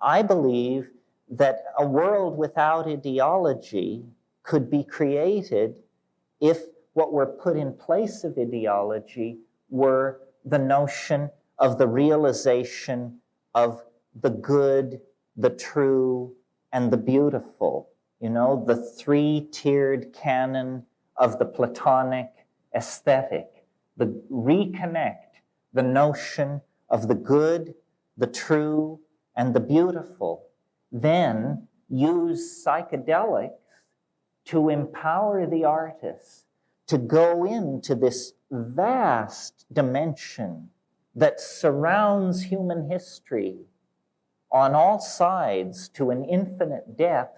I believe that a world without ideology could be created if what were put in place of ideology were the notion of the realization of the good, the true, and the beautiful. You know, the three-tiered canon of the Platonic aesthetic, reconnect the notion of the good, the true, and the beautiful. Then use psychedelics to empower the artists to go into this vast dimension that surrounds human history on all sides to an infinite depth,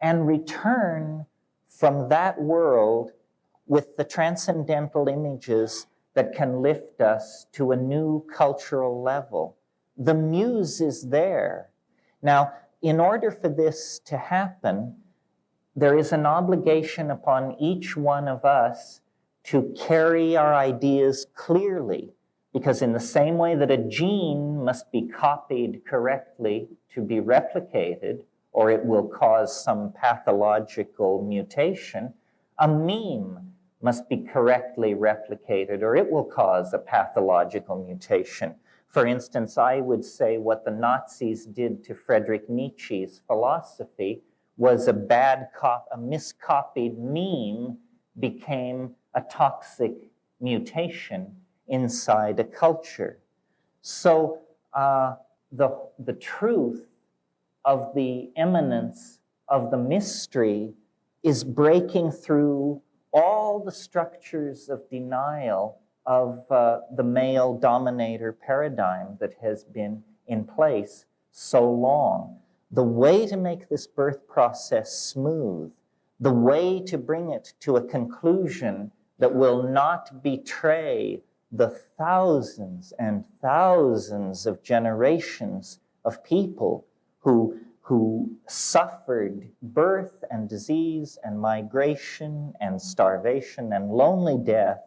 and return from that world with the transcendental images that can lift us to a new cultural level. The muse is there. Now, in order for this to happen, there is an obligation upon each one of us to carry our ideas clearly, because in the same way that a gene must be copied correctly to be replicated, or it will cause some pathological mutation, a meme must be correctly replicated, or it will cause a pathological mutation. For instance, I would say what the Nazis did to Friedrich Nietzsche's philosophy was a miscopied meme became a toxic mutation inside a culture. So the truth of the immanence of the mystery is breaking through all the structures of denial of the male dominator paradigm that has been in place so long. The way to make this birth process smooth, the way to bring it to a conclusion that will not betray the thousands and thousands of generations of people who suffered birth and disease and migration and starvation and lonely death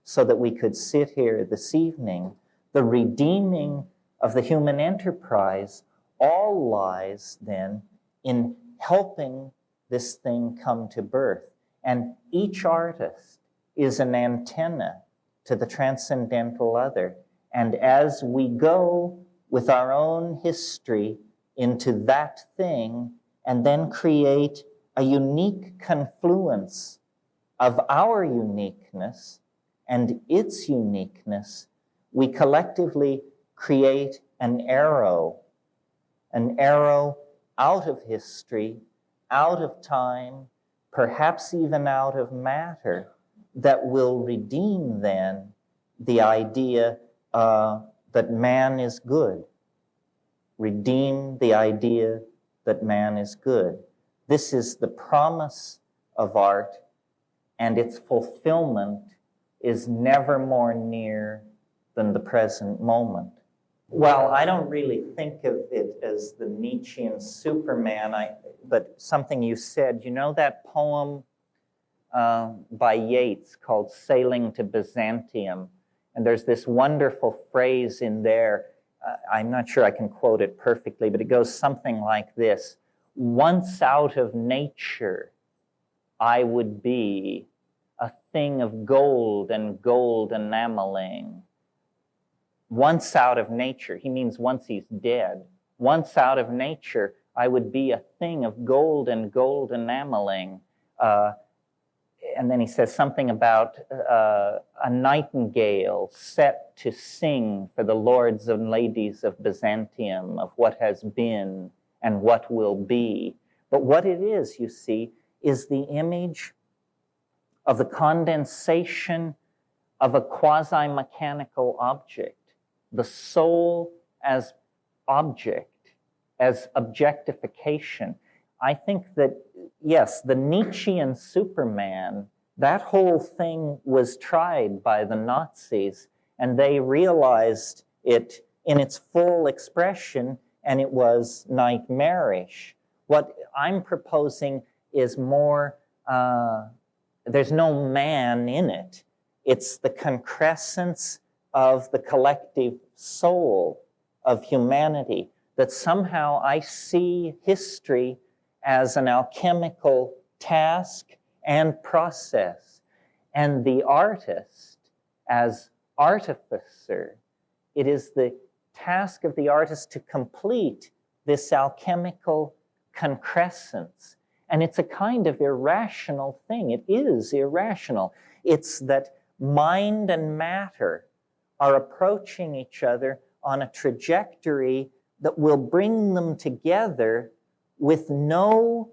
so that we could sit here this evening. The redeeming of the human enterprise all lies then in helping this thing come to birth. And each artist is an antenna to the transcendental other. And as we go with our own history into that thing and then create a unique confluence of our uniqueness and its uniqueness, we collectively create an arrow out of history, out of time, perhaps even out of matter, that will redeem then the idea that man is good. Redeem the idea that man is good. This is the promise of art, and its fulfillment is never more near than the present moment. Well, I don't really think of it as the Nietzschean Superman, but something you said, you know that poem by Yeats called Sailing to Byzantium? And there's this wonderful phrase in there, I'm not sure I can quote it perfectly, but it goes something like this: once out of nature, I would be a thing of gold and gold enameling. Once out of nature, he means once he's dead. Once out of nature, I would be a thing of gold and gold enameling. And then he says something about a nightingale set to sing for the lords and ladies of Byzantium, of what has been and what will be. But what it is, you see, is the image of the condensation of a quasi-mechanical object, the soul as object, as objectification. I think that, yes, the Nietzschean Superman, that whole thing was tried by the Nazis, and they realized it in its full expression, and it was nightmarish. What I'm proposing is more, there's no man in it. It's the concrescence of the collective soul of humanity. that somehow I see history as an alchemical task and process, and the artist as artificer. It is the task of the artist to complete this alchemical concrescence. And it's a kind of irrational thing. It is irrational. It's that mind and matter are approaching each other on a trajectory that will bring them together with no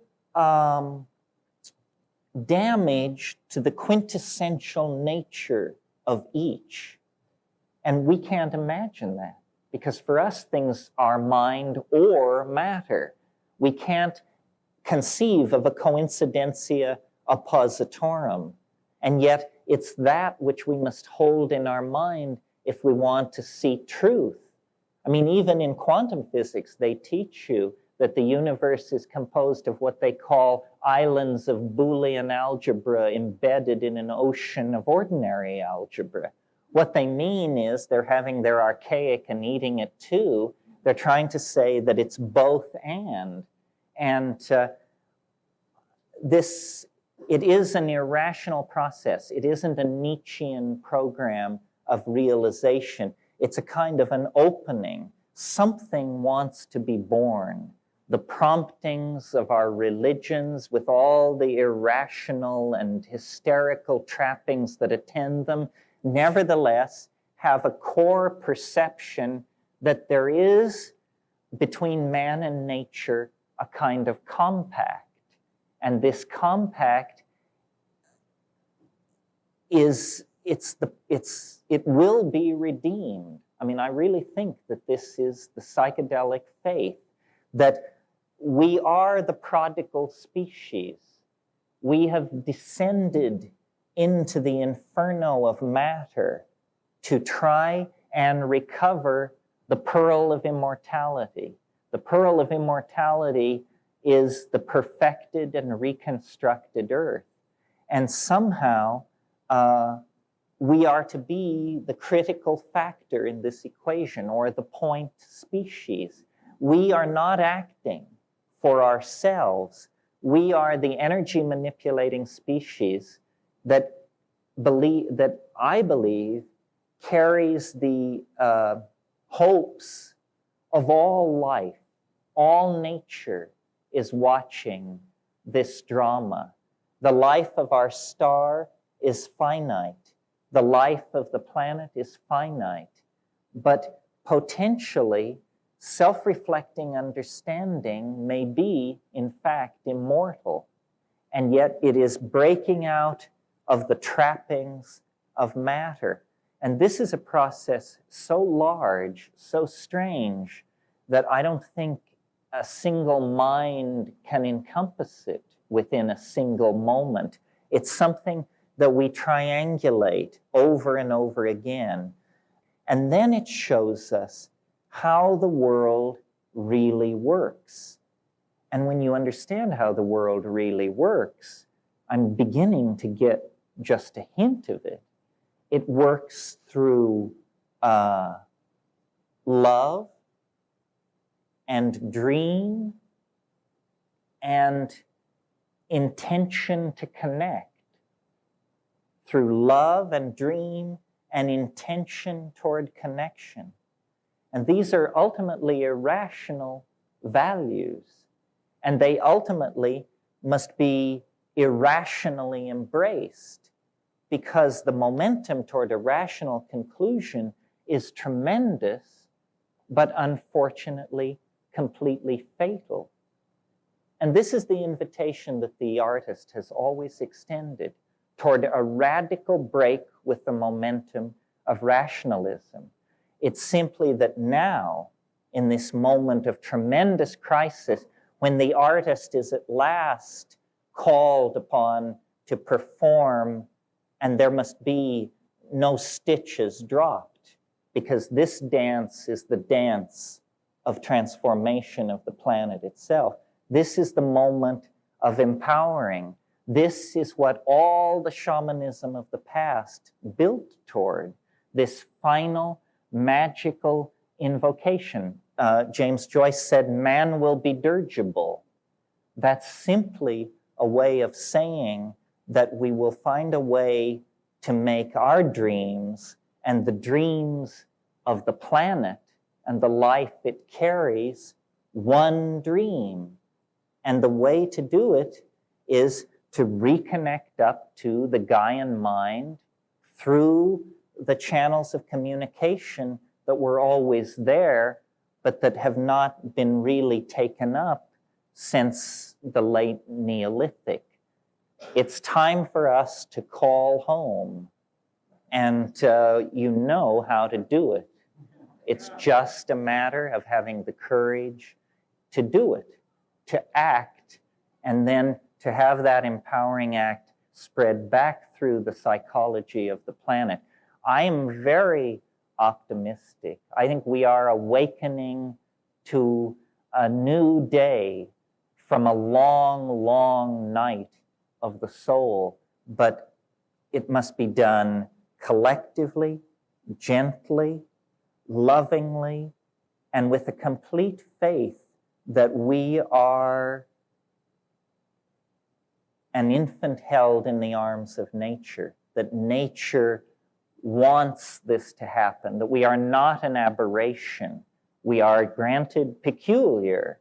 damage to the quintessential nature of each. And we can't imagine that, because for us things are mind or matter. We can't conceive of a coincidentia oppositorum. And yet it's that which we must hold in our mind if we want to see truth. I mean, even in quantum physics, they teach you that the universe is composed of what they call islands of Boolean algebra embedded in an ocean of ordinary algebra. What they mean is they're having their archaic and eating it too. They're trying to say that it's both and. And it is an irrational process. It isn't a Nietzschean program of realization. It's a kind of an opening. Something wants to be born. The promptings of our religions, with all the irrational and hysterical trappings that attend them, nevertheless have a core perception that there is, between man and nature, a kind of compact. And this compact it will be redeemed. I mean, I really think that this is the psychedelic faith, that we are the prodigal species. We have descended into the inferno of matter to try and recover the pearl of immortality. The pearl of immortality is the perfected and reconstructed earth. And somehow we are to be the critical factor in this equation, or the point species. We are not acting for ourselves. We are the energy manipulating species that I believe carries the hopes of all life. All nature is watching this drama. The life of our star is finite. The life of the planet is finite. But potentially, self-reflecting understanding may be, in fact, immortal. And yet it is breaking out of the trappings of matter. And this is a process so large, so strange, that I don't think a single mind can encompass it within a single moment. It's something that we triangulate over and over again. And then it shows us how the world really works. And when you understand how the world really works, I'm beginning to get just a hint of it. It works through love and dream and intention to connect. Through love and dream and intention toward connection. And these are ultimately irrational values, and they ultimately must be irrationally embraced, because the momentum toward a rational conclusion is tremendous, but unfortunately completely fatal. And this is the invitation that the artist has always extended toward a radical break with the momentum of rationalism. It's simply that now, in this moment of tremendous crisis, when the artist is at last called upon to perform, and there must be no stitches dropped, because this dance is the dance of transformation of the planet itself. This is the moment of empowering. This is what all the shamanism of the past built toward, this final magical invocation. James Joyce said, man will be dirigible. That's simply a way of saying that we will find a way to make our dreams and the dreams of the planet and the life it carries one dream. And the way to do it is to reconnect up to the Gaian mind through the channels of communication that were always there, but that have not been really taken up since the late Neolithic. It's time for us to call home, and you know how to do it. It's just a matter of having the courage to do it, to act, and then to have that empowering act spread back through the psychology of the planet. I am very optimistic. I think we are awakening to a new day from a long, long night of the soul, but it must be done collectively, gently, lovingly, and with a complete faith that we are an infant held in the arms of nature, that nature wants this to happen, that we are not an aberration. We are granted peculiar,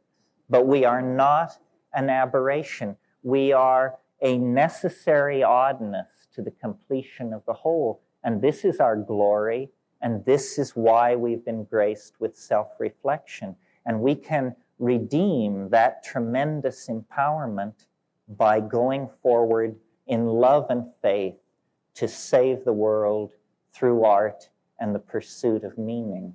but we are not an aberration. We are a necessary oddness to the completion of the whole. And this is our glory, and this is why we've been graced with self-reflection. And we can redeem that tremendous empowerment by going forward in love and faith to save the world through art and the pursuit of meaning.